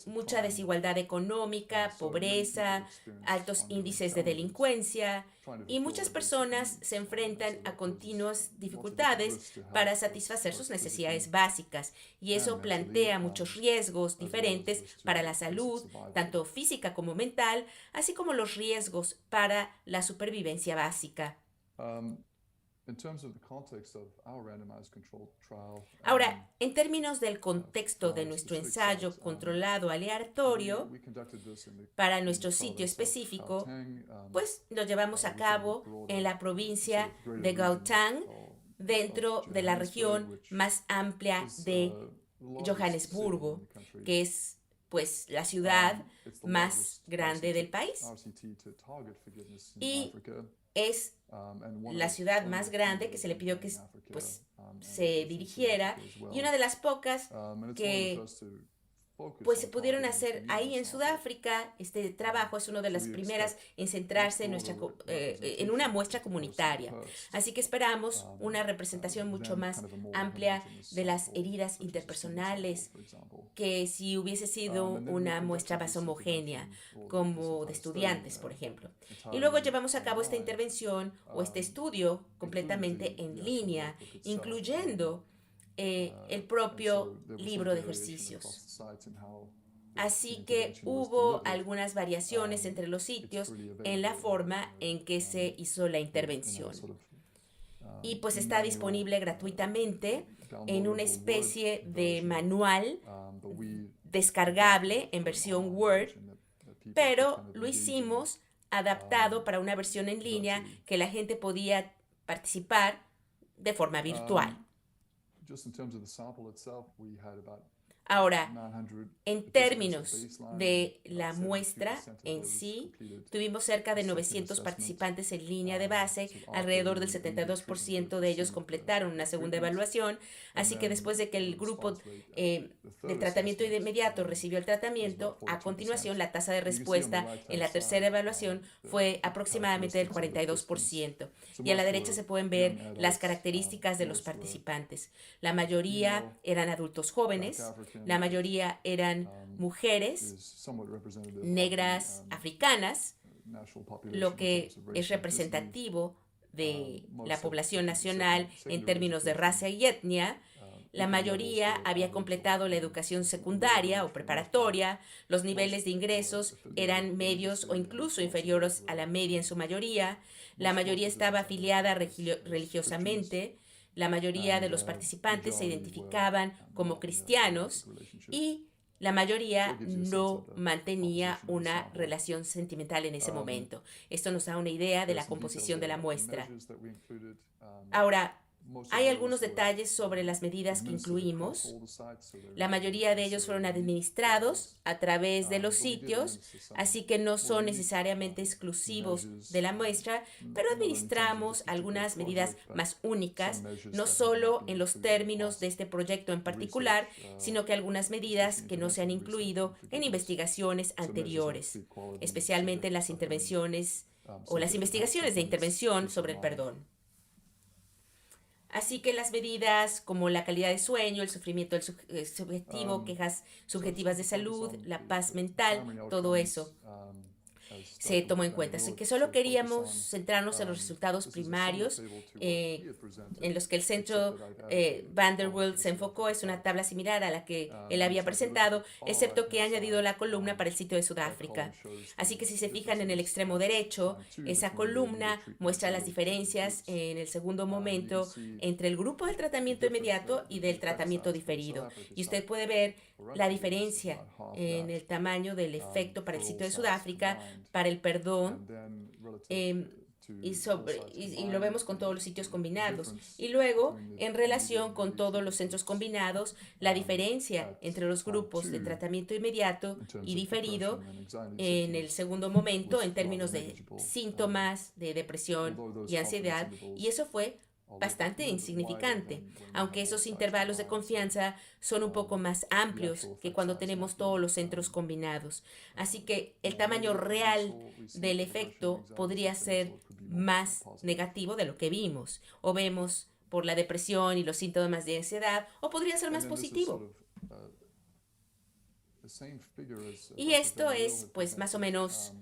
mucha desigualdad económica, pobreza, altos índices de delincuencia, y muchas personas se enfrentan a continuas dificultades para satisfacer sus necesidades básicas, y eso plantea muchos riesgos diferentes para la salud, tanto física como mental, así como los riesgos para la supervivencia básica. Ahora, en términos del contexto de nuestro ensayo controlado aleatorio, para nuestro sitio específico, pues lo llevamos a cabo en la provincia de Gauteng, dentro de la región más amplia de Johannesburgo, que es pues la ciudad más grande del país. Y es la ciudad más grande que se le pidió que pues se dirigiera, y una de las pocas que pues se pudieron hacer ahí en Sudáfrica. Este trabajo es una de las primeras en centrarse en una muestra comunitaria. Así que esperamos una representación mucho más amplia de las heridas interpersonales que si hubiese sido una muestra más homogénea, como de estudiantes, por ejemplo. Y luego llevamos a cabo esta intervención o este estudio completamente en línea, incluyendo el propio libro de ejercicios. Así que hubo algunas variaciones entre los sitios en la forma en que se hizo la intervención. Y pues está disponible gratuitamente en una especie de manual descargable en versión Word, pero lo hicimos adaptado para una versión en línea que la gente podía participar de forma virtual. Ahora, en términos de la muestra en sí, tuvimos cerca de 900 participantes en línea de base, alrededor del 72% de ellos completaron una segunda evaluación, así que después de que el grupo de tratamiento inmediato recibió el tratamiento, a continuación la tasa de respuesta en la tercera evaluación fue aproximadamente del 42%. Y a la derecha se pueden ver las características de los participantes. La mayoría eran adultos jóvenes, la mayoría eran mujeres negras africanas, lo que es representativo de la población nacional en términos de raza y etnia. La mayoría había completado la educación secundaria o preparatoria, los niveles de ingresos eran medios o incluso inferiores a la media en su mayoría, la mayoría estaba afiliada religiosamente, la mayoría de los participantes se identificaban como cristianos y la mayoría no mantenía una relación sentimental en ese momento. Esto nos da una idea de la composición de la muestra. Ahora, hay algunos detalles sobre las medidas que incluimos. La mayoría de ellos fueron administrados a través de los sitios, así que no son necesariamente exclusivos de la muestra, pero administramos algunas medidas más únicas, no solo en los términos de este proyecto en particular, sino que algunas medidas que no se han incluido en investigaciones anteriores, especialmente en las intervenciones o las investigaciones de intervención sobre el perdón. Así que las medidas como la calidad de sueño, el sufrimiento subjetivo, quejas subjetivas de salud, la paz mental, todo eso se tomó en cuenta. Así que solo queríamos centrarnos en los resultados primarios en los que el centro Vanderbilt se enfocó. Es una tabla similar a la que él había presentado, excepto que ha añadido la columna para el sitio de Sudáfrica. Así que si se fijan en el extremo derecho, esa columna muestra las diferencias en el segundo momento entre el grupo del tratamiento inmediato y del tratamiento diferido. Y usted puede ver la diferencia en el tamaño del efecto para el sitio de Sudáfrica, para el perdón, y lo vemos con todos los sitios combinados. Y luego, en relación con todos los centros combinados, la diferencia entre los grupos de tratamiento inmediato y diferido en el segundo momento en términos de síntomas de depresión y ansiedad, y eso fue bastante insignificante, aunque esos intervalos de confianza son un poco más amplios que cuando tenemos todos los centros combinados. Así que el tamaño real del efecto podría ser más negativo de lo que vimos, o vemos por la depresión y los síntomas de ansiedad, o podría ser más positivo. Y esto es, pues, más o menos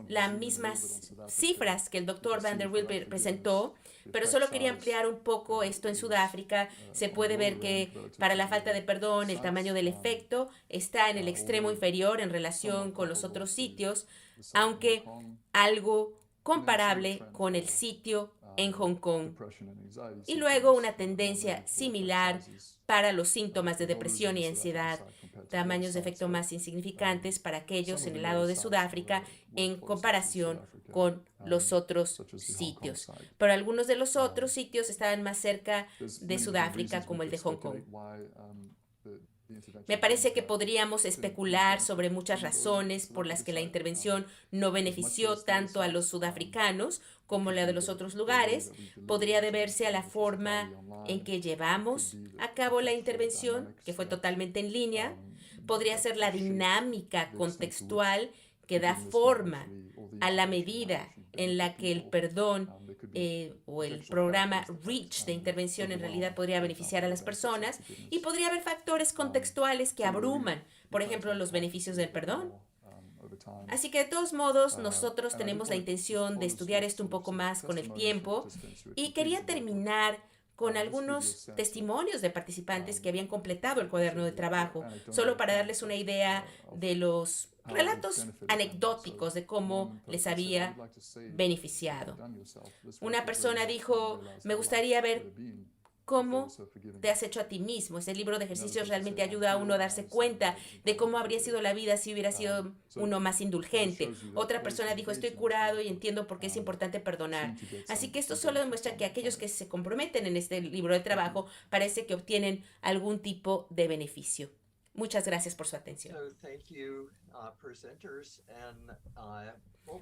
las mismas cifras que el doctor Vanderbilt presentó, pero solo quería ampliar un poco esto. En Sudáfrica se puede ver que para la falta de perdón el tamaño del efecto está en el extremo inferior en relación con los otros sitios, aunque algo comparable con el sitio en Hong Kong, y luego una tendencia similar para los síntomas de depresión y ansiedad, tamaños de efecto más insignificantes para aquellos en el lado de Sudáfrica en comparación con los otros sitios. Pero algunos de los otros sitios estaban más cerca de Sudáfrica, como el de Hong Kong. Me parece que podríamos especular sobre muchas razones por las que la intervención no benefició tanto a los sudafricanos como la de los otros lugares. Podría deberse a la forma en que llevamos a cabo la intervención, que fue totalmente en línea. Podría ser la dinámica contextual que da forma a la medida en la que el perdón o el programa REACH de intervención en realidad podría beneficiar a las personas, y podría haber factores contextuales que abruman, por ejemplo, los beneficios del perdón. Así que de todos modos nosotros tenemos la intención de estudiar esto un poco más con el tiempo, y quería terminar con algunos testimonios de participantes que habían completado el cuaderno de trabajo, solo para darles una idea de los relatos anecdóticos de cómo les había beneficiado. Una persona dijo: me gustaría ver cómo te has hecho a ti mismo. Este libro de ejercicios realmente ayuda a uno a darse cuenta de cómo habría sido la vida si hubiera sido uno más indulgente. Otra persona dijo: estoy curado y entiendo por qué es importante perdonar. Así que esto solo demuestra que aquellos que se comprometen en este libro de trabajo parece que obtienen algún tipo de beneficio. Muchas gracias por su atención.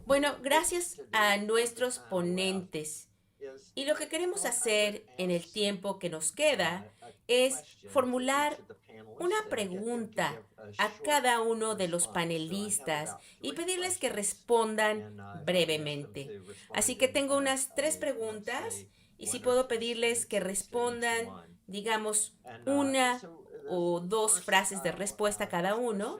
Bueno, gracias a nuestros ponentes. Y lo que queremos hacer en el tiempo que nos queda es formular una pregunta a cada uno de los panelistas y pedirles que respondan brevemente. Así que tengo unas 3 preguntas, y si puedo pedirles que respondan, digamos, una o 2 frases de respuesta cada uno.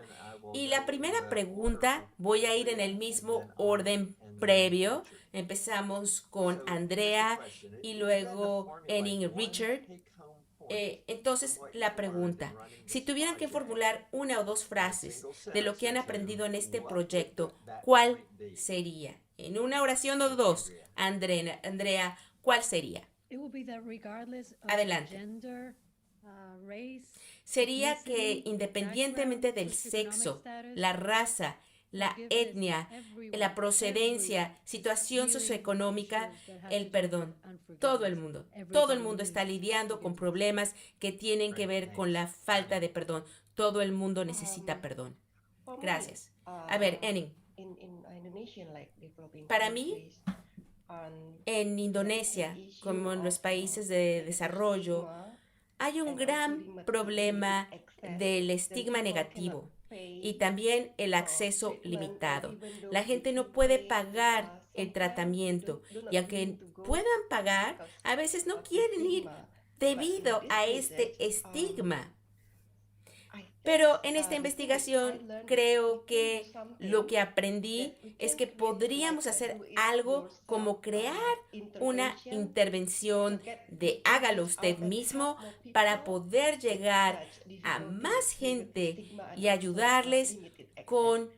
Y la primera pregunta voy a ir en el mismo orden previo. Empezamos con Andrea y luego Henning y Richard. Entonces, la pregunta: si tuvieran que formular una o 2 frases de lo que han aprendido en este proyecto, ¿cuál sería? En una oración o 2, Andrea, ¿cuál sería? Adelante. Sería que independientemente del sexo, la raza, la etnia, la procedencia, situación socioeconómica, el perdón. Todo el mundo está lidiando con problemas que tienen que ver con la falta de perdón. Todo el mundo necesita perdón. Gracias. A ver, Henning. Para mí, en Indonesia, como en los países de desarrollo, hay un gran problema del estigma negativo y también el acceso limitado. La gente no puede pagar el tratamiento, y aunque puedan pagar, a veces no quieren ir debido a este estigma. Pero en esta investigación creo que lo que aprendí es que podríamos hacer algo como crear una intervención de hágalo usted mismo para poder llegar a más gente y ayudarles con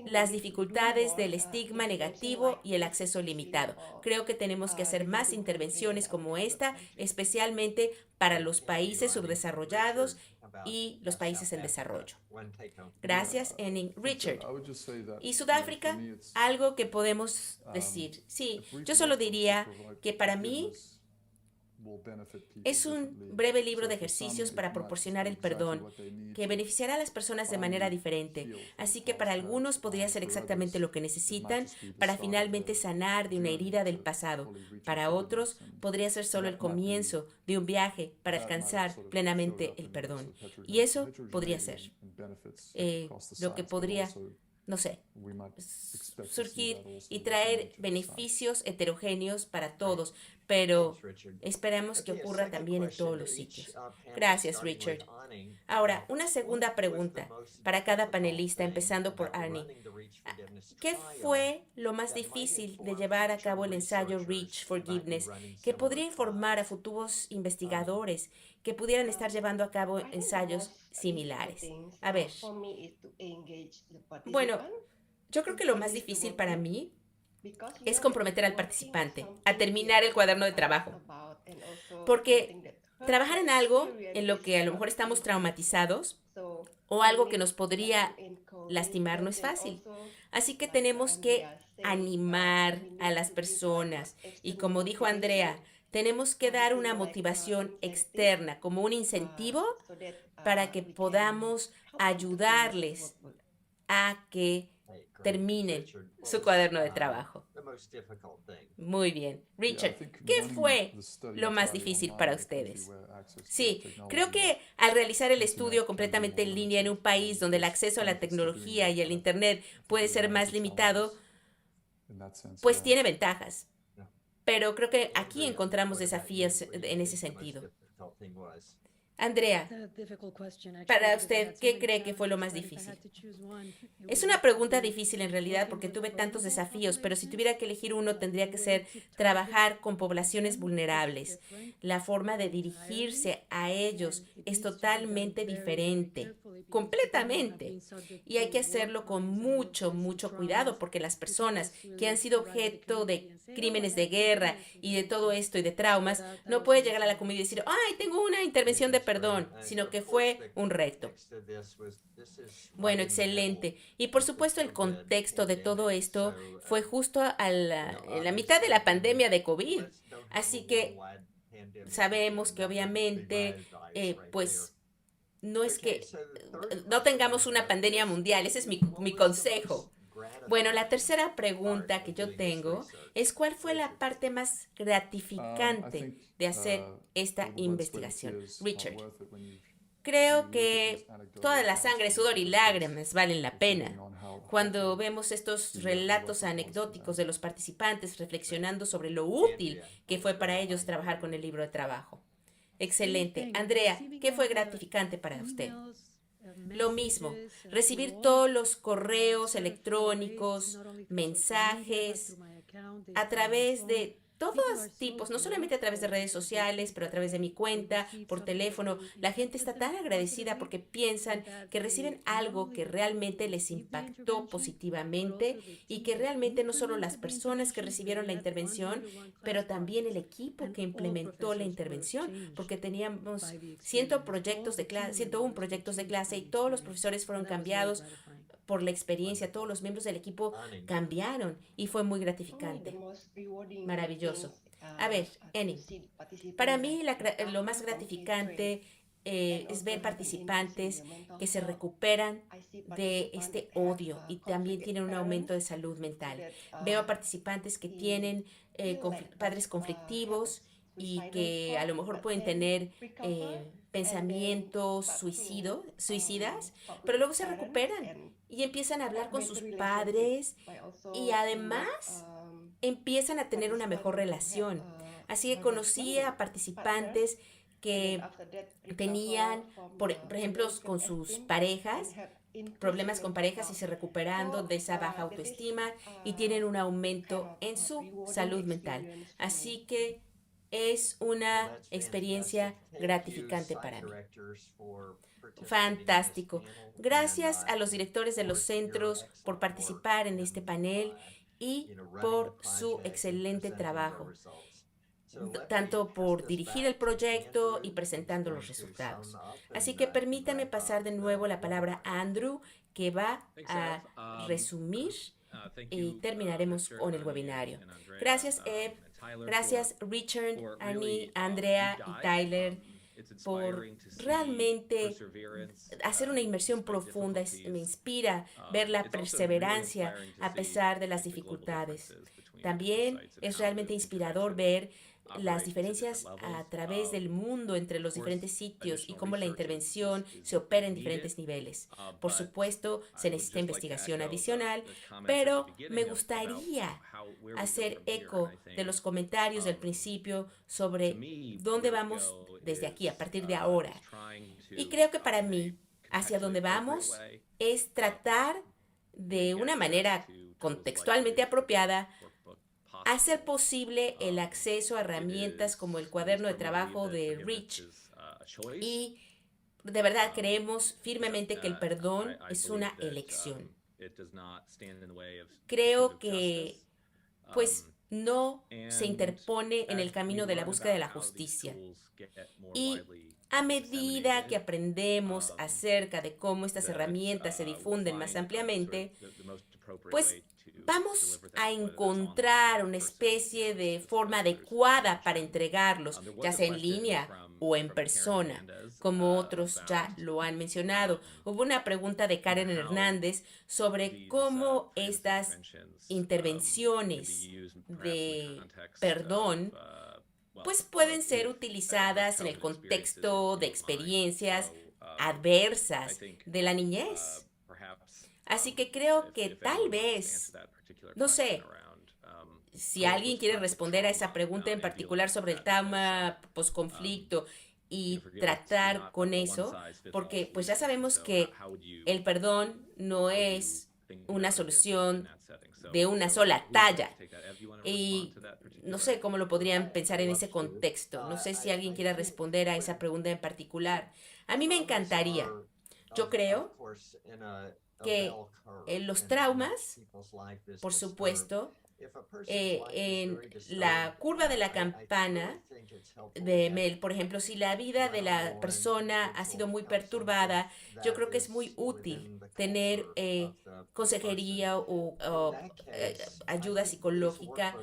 las dificultades del estigma negativo y el acceso limitado. Creo que tenemos que hacer más intervenciones como esta, especialmente para los países subdesarrollados y los países en desarrollo. Gracias, Henning. Richard. ¿Y Sudáfrica? Algo que podemos decir. Sí, yo solo diría que para mí es un breve libro de ejercicios para proporcionar el perdón, que beneficiará a las personas de manera diferente. Así que para algunos podría ser exactamente lo que necesitan para finalmente sanar de una herida del pasado. Para otros podría ser solo el comienzo de un viaje para alcanzar plenamente el perdón. Y eso podría ser lo que podría, no sé, surgir y traer beneficios heterogéneos para todos, pero esperamos que ocurra también en todos los sitios. Gracias, Richard. Ahora, una segunda pregunta para cada panelista, empezando por Arnie. ¿Qué fue lo más difícil de llevar a cabo el ensayo Reach Forgiveness que podría informar a futuros investigadores que pudieran estar llevando a cabo ensayos similares? A ver. Bueno, yo creo que lo más difícil para mí es comprometer al participante a terminar el cuaderno de trabajo. Porque trabajar en algo en lo que a lo mejor estamos traumatizados o algo que nos podría lastimar no es fácil. Así que tenemos que animar a las personas. Y como dijo Andrea, tenemos que dar una motivación externa, como un incentivo para que podamos ayudarles a que terminen su cuaderno de trabajo. Muy bien. Richard, ¿qué fue lo más difícil para ustedes? Sí, creo que al realizar el estudio completamente en línea en un país donde el acceso a la tecnología y el Internet puede ser más limitado, pues tiene ventajas. Pero creo que aquí encontramos desafíos en ese sentido. Andrea, para usted, ¿qué cree que fue lo más difícil? Es una pregunta difícil en realidad porque tuve tantos desafíos, pero si tuviera que elegir uno tendría que ser trabajar con poblaciones vulnerables. La forma de dirigirse a ellos es totalmente diferente, completamente. Y hay que hacerlo con mucho, mucho cuidado porque las personas que han sido objeto de crímenes de guerra y de todo esto y de traumas, no puede llegar a la comunidad y decir, ay, tengo una intervención de perdón, sino que fue un reto. Bueno, excelente. Y por supuesto el contexto de todo esto fue justo en la mitad de la pandemia de COVID. Así que sabemos que obviamente, pues no es que no tengamos una pandemia mundial, ese es mi consejo. Bueno, la tercera pregunta que yo tengo es ¿cuál fue la parte más gratificante de hacer esta investigación? Richard. Creo que toda la sangre, sudor y lágrimas valen la pena. Cuando vemos estos relatos anecdóticos de los participantes reflexionando sobre lo útil que fue para ellos trabajar con el libro de trabajo. Excelente. Andrea, ¿qué fue gratificante para usted? Lo mismo, recibir todos los correos electrónicos, mensajes, a través de todos tipos, no solamente a través de redes sociales, pero a través de mi cuenta, por teléfono. La gente está tan agradecida porque piensan que reciben algo que realmente les impactó positivamente y que realmente no solo las personas que recibieron la intervención, pero también el equipo que implementó la intervención, porque teníamos 101 proyectos de clase y todos los profesores fueron cambiados por la experiencia, todos los miembros del equipo cambiaron y fue muy gratificante. Maravilloso. A ver, Eni, para mí lo más gratificante es ver participantes que se recuperan de este odio y también tienen un aumento de salud mental. Veo a participantes que tienen padres conflictivos y que a lo mejor pueden tener pensamientos suicidas, pero luego se recuperan y empiezan a hablar con sus padres y además empiezan a tener una mejor relación. Así que conocí a participantes que tenían, por ejemplo, con sus parejas, problemas con parejas y se recuperando de esa baja autoestima y tienen un aumento en su salud mental. Así que es una experiencia gratificante para mí. Fantástico. Gracias a los directores de los centros por participar en este panel y por su excelente trabajo, tanto por dirigir el proyecto y presentando los resultados. Así que permítanme pasar de nuevo la palabra a Andrew, que va a resumir y terminaremos con el webinario. Gracias, Eb. Gracias, Richard, Annie, Andrea y Tyler por realmente hacer una inmersión profunda. Me inspira ver la perseverancia a pesar de las dificultades. También es realmente inspirador ver las diferencias a través del mundo entre los diferentes sitios y cómo la intervención se opera en diferentes niveles. Por supuesto, se necesita investigación adicional, pero me gustaría hacer eco de los comentarios del principio sobre dónde vamos desde aquí, a partir de ahora. Y creo que para mí, hacia dónde vamos es tratar de una manera contextualmente apropiada hacer posible el acceso a herramientas como el cuaderno de trabajo de Rich. Y de verdad creemos firmemente que el perdón es una elección. Creo que pues no se interpone en el camino de la búsqueda de la justicia. Y a medida que aprendemos acerca de cómo estas herramientas se difunden más ampliamente, pues vamos a encontrar una especie de forma adecuada para entregarlos, ya sea en línea o en persona, como otros ya lo han mencionado. Hubo una pregunta de Karen Hernández sobre cómo estas intervenciones de perdón pues pueden ser utilizadas en el contexto de experiencias adversas de la niñez. Así que creo que tal vez, no sé, si alguien quiere responder a esa pregunta en particular sobre el trauma posconflicto y tratar con eso, porque pues ya sabemos que el perdón no es una solución de una sola talla. Y no sé cómo lo podrían pensar en ese contexto. No sé si alguien quiera responder a esa pregunta en particular. A mí me encantaría. Yo creo que los traumas, por supuesto, en la curva de la campana de Mel, por ejemplo, si la vida de la persona ha sido muy perturbada, yo creo que es muy útil tener consejería o ayuda psicológica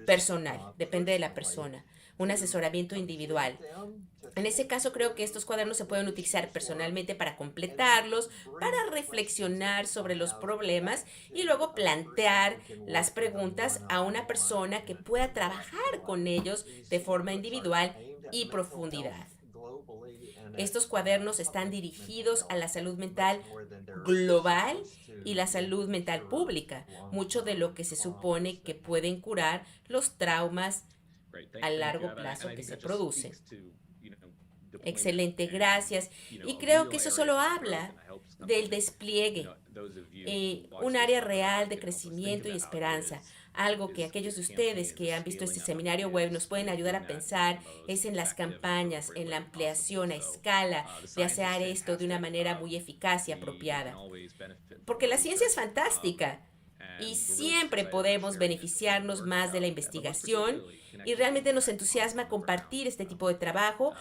personal, depende de la persona, un asesoramiento individual. En ese caso creo que estos cuadernos se pueden utilizar personalmente para completarlos, para reflexionar sobre los problemas y luego plantear las preguntas a una persona que pueda trabajar con ellos de forma individual y profundidad. Estos cuadernos están dirigidos a la salud mental global y la salud mental pública, mucho de lo que se supone que pueden curar los traumas a largo plazo que se producen. Excelente, gracias. Y creo que eso solo habla del despliegue, un área real de crecimiento y esperanza. Algo que aquellos de ustedes que han visto este seminario web nos pueden ayudar a pensar es en las campañas, en la ampliación a escala de hacer esto de una manera muy eficaz y apropiada. Porque la ciencia es fantástica y siempre podemos beneficiarnos más de la investigación y realmente nos entusiasma compartir este tipo de trabajo,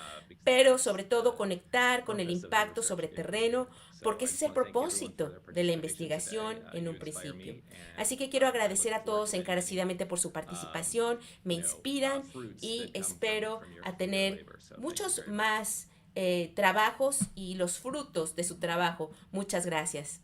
pero sobre todo conectar con el impacto sobre terreno, porque ese es el propósito de la investigación en un principio. Así que quiero agradecer a todos encarecidamente por su participación, me inspiran y espero a tener muchos más trabajos y los frutos de su trabajo. Muchas gracias.